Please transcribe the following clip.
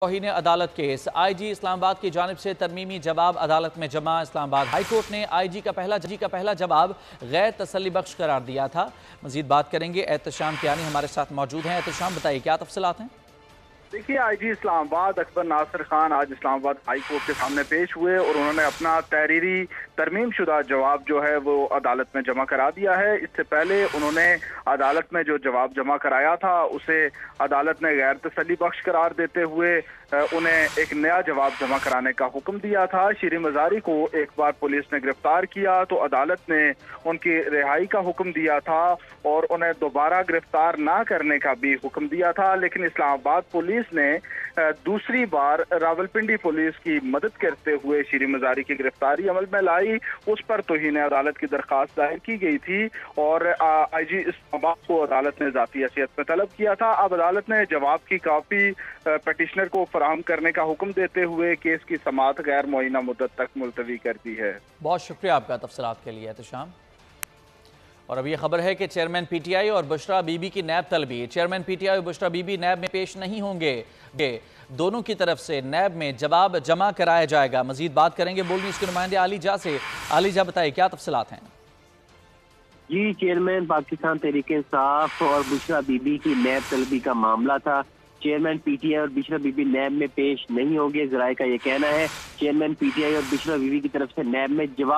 توہین عدالت case I جی اسلام آباد کی جانب سے ترمیمی جواب عدالت میں جمع۔ اسلام آباد ہائی کورٹ نے آئی جی کا پہلا جواب غیر تسلی بخش قرار دیا تھا۔ مزید بات کریں گے، احتشام کیانی ہمارے ساتھ موجود ہیں۔ احتشام، بتائیے کیا تفصیلات ہیں؟ دیکھیے، آئی جی اسلام آباد اکبر ناصر خان آج اسلام آباد ہائی کورٹ کے سامنے پیش ہوئے اور انہوں نے اپنا تحریری ترمیم شدہ جواب جو ہے وہ عدالت میں جمع کرا دیا ہے۔ اس سے پہلے انہوں نے عدالت میں جو جواب جمع کرایا تھا اسے عدالت نے غیر تسلی بخش قرار دیتے ہوئے انہیں ایک نیا جواب جمع کرانے کا حکم دیا تھا۔ شیریں مزاری کو ایک بار پولیس نے گرفتار کیا تو عدالت نے ان کی رہائی کا حکم دیا تھا اور انہیں دوبارہ گرفتار نہ کرنے کا بھی حکم دیا تھا، لیکن اسلام آباد پولیس نے دوسری بار راولپنڈی پولیس کی مدد کرتے ہوئے شیریں مزاری کی گرفتاری عمل میں لائی۔ اس پر توہین عدالت کی درخواست دائر کی گئی تھی اور آئی جی اسلام آباد کو عدالت نے ذاتی حیثیت میں طلب کیا تھا۔ اب عدالت نے جواب کی کاپی پٹیشنر کو فراہم کرنے کا حکم دیتے ہوئے کیس کی سماعت غیر معینہ مدت تک ملتوی کر دی ہے۔ بہت شکریہ آپ کا تفصیلات کے لیے احتشام۔ اور اب یہ خبر ہے کہ چیئرمین پی ٹی آئی اور بشرا بی بی کی نیب طلبی۔ چیئرمین پی ٹی آئی اور بشرا بی بی نیب میں پیش نہیں ہوں گے، دونوں کی طرف سے نیب میں جواب جمع کرایا جائے گا۔ مزید بات کریں گے بول نیوز کے نمائندے علی جا سے۔ علی جا، بتائیے کیا تفصیلات ہیں؟ جی، چیئرمین پاکستان تحریک انصاف اور بشرا بی بی کی نیب طلبی کا معاملہ تھا۔ چیئرمین پی ٹی آئی اور بشرا بی بی نیب میں پیش نہیں ہوں گے، ذرائع کا یہ کہنا ہے۔ چیئرمین پی ٹی آئی اور بشرا بی بی کی طرف سے نیب میں جواب